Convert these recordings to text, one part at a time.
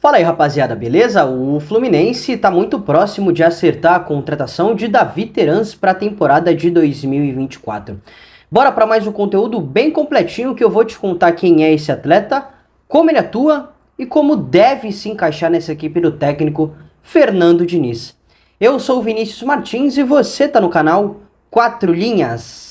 Fala aí, rapaziada, beleza? O Fluminense está muito próximo de acertar a contratação de Davi Terans para a temporada de 2024. Bora para mais um conteúdo bem completinho que eu vou te contar quem é esse atleta, como ele atua e como deve se encaixar nessa equipe do técnico Fernando Diniz. Eu sou o Vinícius Martins e você está no canal 4 Linhas.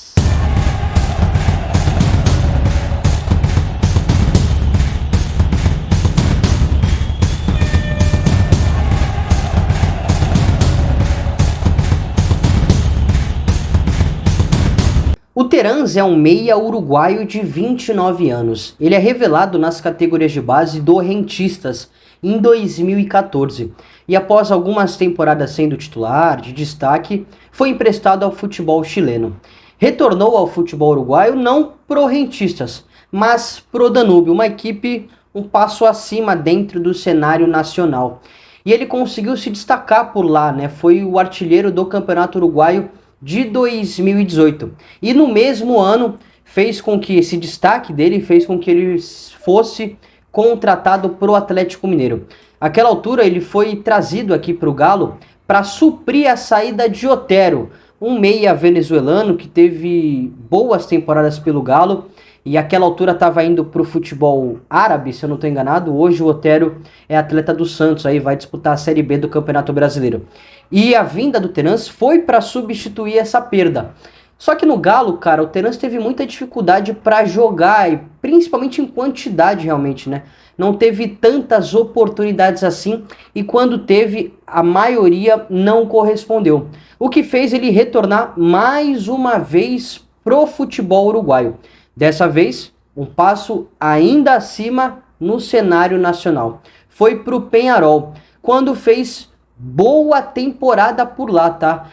O Terans é um meia uruguaio de 29 anos. Ele é revelado nas categorias de base do Rentistas em 2014 e após algumas temporadas sendo titular, de destaque, foi emprestado ao futebol chileno. Retornou ao futebol uruguaio não pro Rentistas, mas pro Danúbio, uma equipe um passo acima dentro do cenário nacional. E ele conseguiu se destacar por lá, né? Foi o artilheiro do Campeonato Uruguaio de 2018. E no mesmo ano fez com que esse destaque dele fez com que ele fosse contratado para o Atlético Mineiro. Àquela altura ele foi trazido aqui para o Galo para suprir a saída de Otero, um meia venezuelano que teve boas temporadas pelo Galo e àquela altura estava indo para o futebol árabe, se eu não estou enganado. Hoje o Otero é atleta do Santos, aí vai disputar a Série B do Campeonato Brasileiro. E a vinda do Terans foi para substituir essa perda. Só que no Galo, cara, o Terans teve muita dificuldade para jogar, e principalmente em quantidade realmente, né? Não teve tantas oportunidades assim, e quando teve, a maioria não correspondeu. O que fez ele retornar mais uma vez pro futebol uruguaio. Dessa vez, um passo ainda acima no cenário nacional. Foi pro Peñarol, quando fez boa temporada por lá, tá?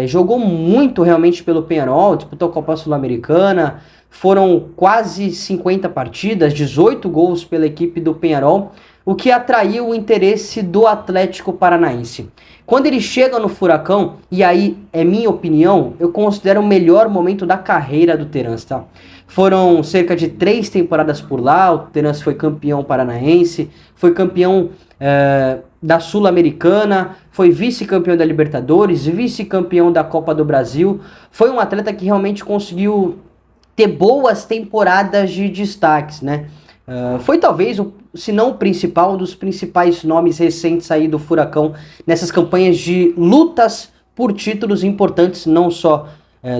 Jogou muito realmente pelo Peñarol, disputou a Copa Sul-Americana, foram quase 50 partidas, 18 gols pela equipe do Peñarol, o que atraiu o interesse do Atlético Paranaense. Quando ele chega no Furacão, e aí é minha opinião, eu considero o melhor momento da carreira do Terans, tá? Foram cerca de 3 temporadas por lá, o Terans foi campeão paranaense, foi campeão da Sul-Americana, foi vice-campeão da Libertadores, vice-campeão da Copa do Brasil. Foi um atleta que realmente conseguiu ter boas temporadas de destaques, né? Foi talvez, se não o principal, um dos principais nomes recentes aí do Furacão nessas campanhas de lutas por títulos importantes, não só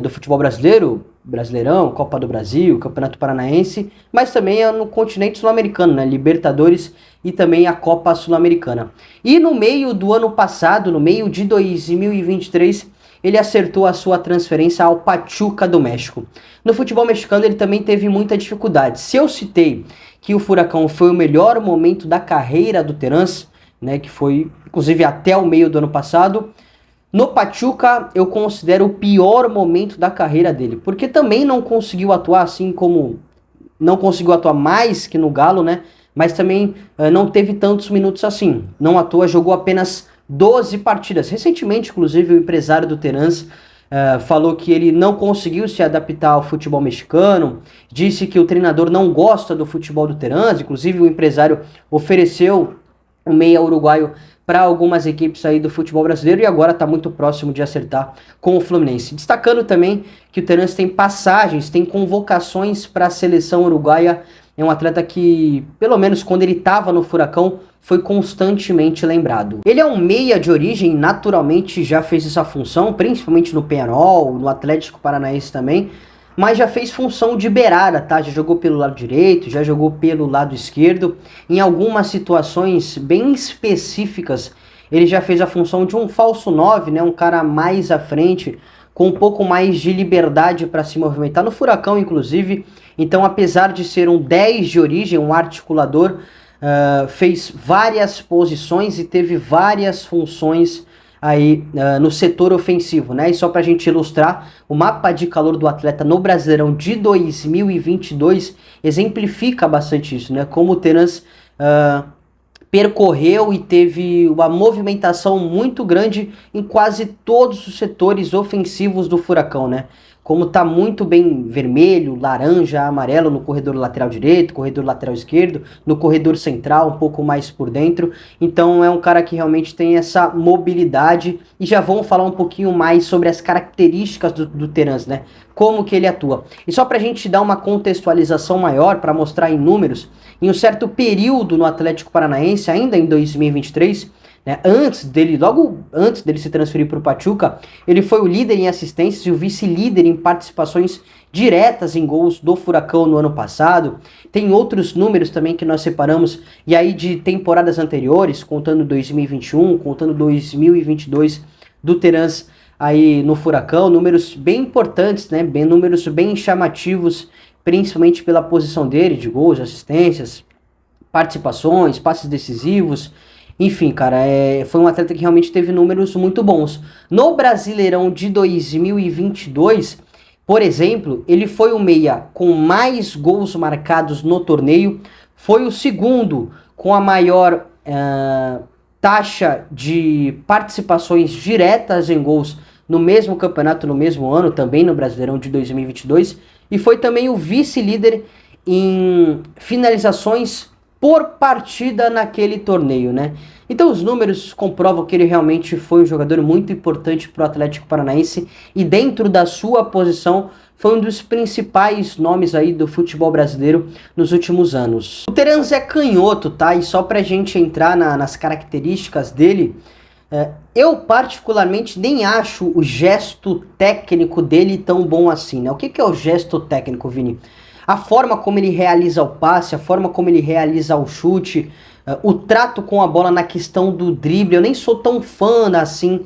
do futebol brasileiro, Brasileirão, Copa do Brasil, Campeonato Paranaense, mas também no continente sul-americano, né? Libertadores e também a Copa Sul-Americana. E no meio do ano passado, no meio de 2023, ele acertou a sua transferência ao Pachuca do México. No futebol mexicano ele também teve muita dificuldade. Se eu citei que o Furacão foi o melhor momento da carreira do Terans, né, que foi inclusive até o meio do ano passado, no Pachuca eu considero o pior momento da carreira dele, porque também não conseguiu atuar assim como não conseguiu atuar mais que no Galo, né? Mas também não teve tantos minutos assim. Não atua, jogou apenas 12 partidas. Recentemente, inclusive, o empresário do Terans falou que ele não conseguiu se adaptar ao futebol mexicano, disse que o treinador não gosta do futebol do Terans, inclusive o empresário ofereceu um meia uruguaio para algumas equipes aí do futebol brasileiro e agora está muito próximo de acertar com o Fluminense. Destacando também que o Terans tem passagens, tem convocações para a seleção uruguaia. É um atleta que, pelo menos quando ele estava no Furacão, foi constantemente lembrado. Ele é um meia de origem, naturalmente já fez essa função, principalmente no Peñarol, no Atlético Paranaense também, mas já fez função de beirada, tá? Já jogou pelo lado direito, já jogou pelo lado esquerdo. Em algumas situações bem específicas, ele já fez a função de um falso 9, né? Um cara mais à frente, com um pouco mais de liberdade para se movimentar. No Furacão, inclusive. Então, apesar de ser um 10 de origem, um articulador, fez várias posições e teve várias funções aí no setor ofensivo, né? E só pra gente ilustrar, o mapa de calor do atleta no Brasileirão de 2022 exemplifica bastante isso, né? Como o Terans percorreu e teve uma movimentação muito grande em quase todos os setores ofensivos do Furacão, né? como tá muito bem vermelho, laranja, amarelo no corredor lateral direito, corredor lateral esquerdo, no corredor central, um pouco mais por dentro. Então é um cara que realmente tem essa mobilidade. E já vamos falar um pouquinho mais sobre as características do Terans, né? Como que ele atua. E só pra gente dar uma contextualização maior, para mostrar em números, em um certo período no Atlético Paranaense, ainda em 2023, né, logo antes dele se transferir para o Pachuca, ele foi o líder em assistências e o vice-líder em participações diretas em gols do Furacão no ano passado. Tem outros números também que nós separamos, e aí de temporadas anteriores, contando 2021, contando 2022, do Terans aí no Furacão, números bem importantes, né, números bem chamativos, principalmente pela posição dele, de gols, assistências, participações, passes decisivos. Enfim, cara, foi um atleta que realmente teve números muito bons. No Brasileirão de 2022, por exemplo, ele foi o meia com mais gols marcados no torneio, foi o segundo com a maior taxa de participações diretas em gols no mesmo campeonato, no mesmo ano, também no Brasileirão de 2022, e foi também o vice-líder em finalizações por partida naquele torneio, né? Então os números comprovam que ele realmente foi um jogador muito importante para o Atlético Paranaense e dentro da sua posição foi um dos principais nomes aí do futebol brasileiro nos últimos anos. O Terans é canhoto, tá? E só pra gente entrar nas características dele, eu particularmente nem acho o gesto técnico dele tão bom assim, né? O que é o gesto técnico, Vini? A forma como ele realiza o passe, a forma como ele realiza o chute, o trato com a bola na questão do drible. Eu nem sou tão fã assim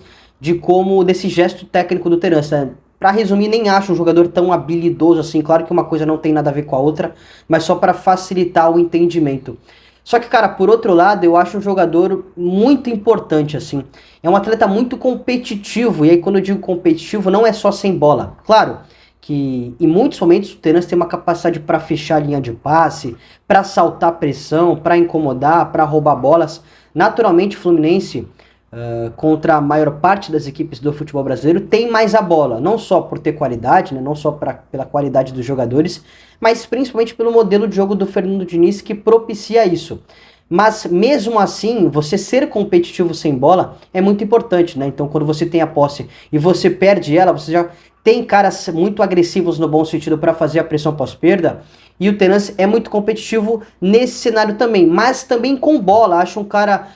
desse gesto técnico do Terans, né? Pra resumir, nem acho um jogador tão habilidoso assim. Claro que uma coisa não tem nada a ver com a outra, mas só para facilitar o entendimento. Só que, cara, por outro lado, eu acho um jogador muito importante, assim. É um atleta muito competitivo, e aí quando eu digo competitivo, não é só sem bola. Claro que em muitos momentos o Terans tem uma capacidade para fechar a linha de passe, para saltar pressão, para incomodar, para roubar bolas. Naturalmente, o Fluminense, contra a maior parte das equipes do futebol brasileiro, tem mais a bola. Não só por ter qualidade, né, não só pela qualidade dos jogadores, mas principalmente pelo modelo de jogo do Fernando Diniz que propicia isso. Mas mesmo assim, você ser competitivo sem bola é muito importante, né? Então quando você tem a posse e você perde ela, você já tem caras muito agressivos no bom sentido para fazer a pressão pós-perda, e o Terans é muito competitivo nesse cenário também, mas também com bola. Acho um cara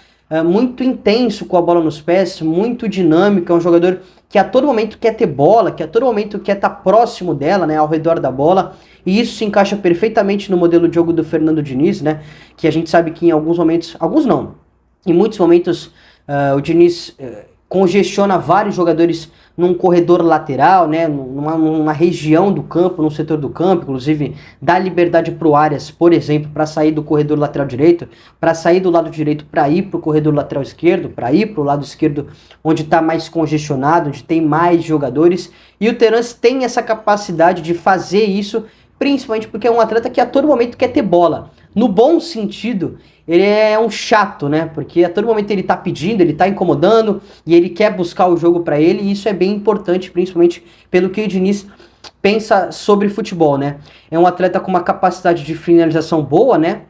muito intenso com a bola nos pés, muito dinâmico, é um jogador que a todo momento quer ter bola, que a todo momento quer estar próximo dela, né, ao redor da bola, e isso se encaixa perfeitamente no modelo de jogo do Fernando Diniz, né, que a gente sabe que em alguns momentos, alguns não, em muitos momentos o Diniz congestiona vários jogadores num corredor lateral, né, numa região do campo, num setor do campo, inclusive dá liberdade para o Arias, por exemplo, para sair do corredor lateral direito, para sair do lado direito para ir para o corredor lateral esquerdo, para ir para o lado esquerdo onde está mais congestionado, onde tem mais jogadores, e o Terans tem essa capacidade de fazer isso, principalmente porque é um atleta que a todo momento quer ter bola. No bom sentido, ele é um chato, né? Porque a todo momento ele tá pedindo, ele tá incomodando e ele quer buscar o jogo para ele, e isso é bem importante, principalmente pelo que o Diniz pensa sobre futebol, né? É um atleta com uma capacidade de finalização boa, né?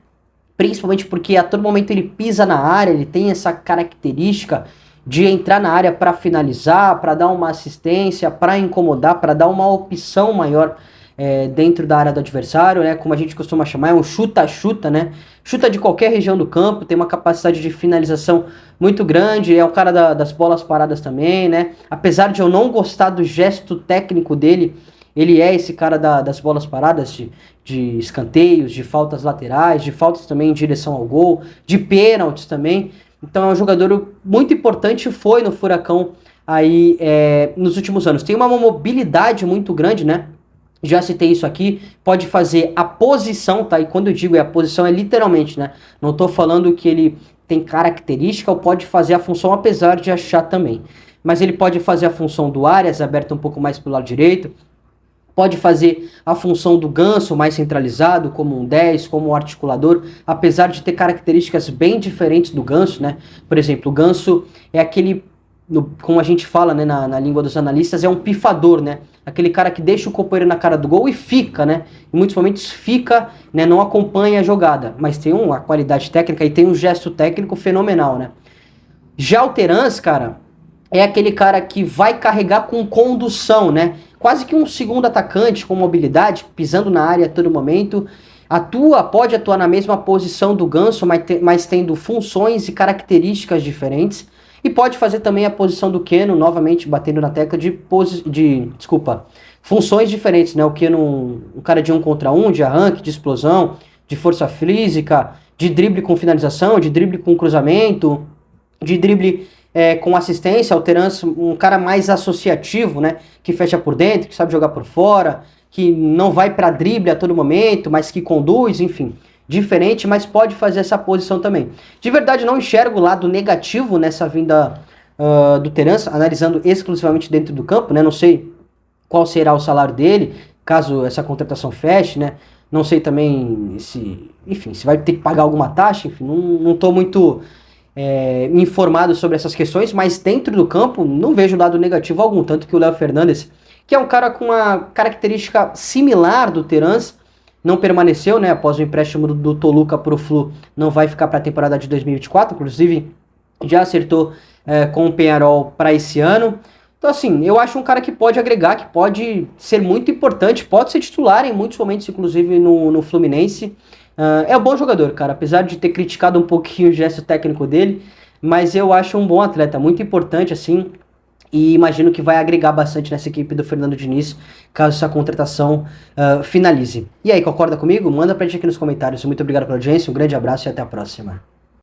Principalmente porque a todo momento ele pisa na área, ele tem essa característica de entrar na área para finalizar, para dar uma assistência, para incomodar, para dar uma opção maior dentro da área do adversário, né? Como a gente costuma chamar, é um chuta-chuta, né? Chuta de qualquer região do campo, tem uma capacidade de finalização muito grande, é o cara das bolas paradas também, né? Apesar de eu não gostar do gesto técnico dele, ele é esse cara das bolas paradas, de escanteios, de faltas laterais, de faltas também em direção ao gol, de pênaltis também. Então é um jogador muito importante, foi no Furacão aí nos últimos anos. Tem uma mobilidade muito grande, né? Já citei isso aqui, pode fazer a posição, tá? E quando eu digo a posição, é literalmente, né? Não tô falando que ele tem característica ou pode fazer a função, apesar de achar também. Mas ele pode fazer a função do Arias, aberto um pouco mais pro lado direito. Pode fazer a função do Ganso, mais centralizado, como um 10, como um articulador, apesar de ter características bem diferentes do Ganso, né? Por exemplo, o Ganso é aquele como a gente fala, né, na língua dos analistas, é um pifador, né? Aquele cara que deixa o companheiro na cara do gol e fica, né? Em muitos momentos fica, né, não acompanha a jogada, mas tem uma qualidade técnica e tem um gesto técnico fenomenal, né? Já o Terans, cara, é aquele cara que vai carregar com condução, né? Quase que um segundo atacante com mobilidade, pisando na área a todo momento. Pode atuar na mesma posição do Ganso, mas tendo funções e características diferentes. E pode fazer também a posição do Keno, novamente batendo na tecla funções diferentes, né? O Keno, um cara de 1 contra 1, de arranque, de explosão, de força física, de drible com finalização, de drible com cruzamento, de drible com assistência. O Terans, um cara mais associativo, né? Que fecha por dentro, que sabe jogar por fora, que não vai para drible a todo momento, mas que conduz, enfim. Diferente, mas pode fazer essa posição também. De verdade, não enxergo o lado negativo nessa vinda do Terans, analisando exclusivamente dentro do campo, né? Não sei qual será o salário dele, caso essa contratação feche, né? Não sei também se vai ter que pagar alguma taxa, enfim, não estou muito informado sobre essas questões, mas dentro do campo não vejo lado negativo algum, tanto que o Léo Fernandes, que é um cara com uma característica similar do Terans, não permaneceu, né, após o empréstimo do Toluca para o Flu, não vai ficar para a temporada de 2024, inclusive já acertou com o Peñarol para esse ano. Então assim, eu acho um cara que pode agregar, que pode ser muito importante, pode ser titular em muitos momentos, inclusive no Fluminense. É um bom jogador, cara, apesar de ter criticado um pouquinho o gesto técnico dele, mas eu acho um bom atleta, muito importante assim, e imagino que vai agregar bastante nessa equipe do Fernando Diniz, caso essa contratação finalize. E aí, concorda comigo? Manda pra gente aqui nos comentários. Muito obrigado pela audiência, um grande abraço e até a próxima.